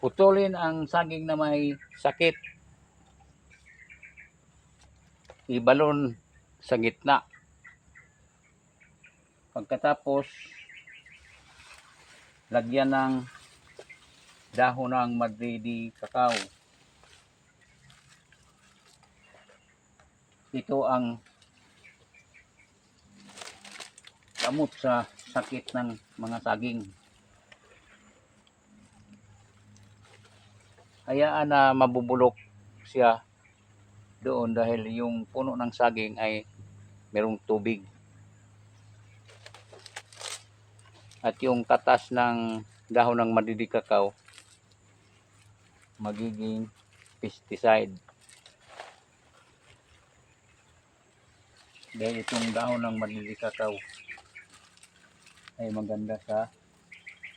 Putulin ang saging na may sakit. Ibalon sa gitna. Pagkatapos, lagyan ng dahon ng madridi kakao. Ito ang gamot sa sakit ng mga saging. Hayaan na mabubulok siya doon dahil yung puno ng saging ay merong tubig. At yung katas ng dahon ng madridi kakao magiging pesticide. Dahil itong dahon ng madridi kakao ay maganda sa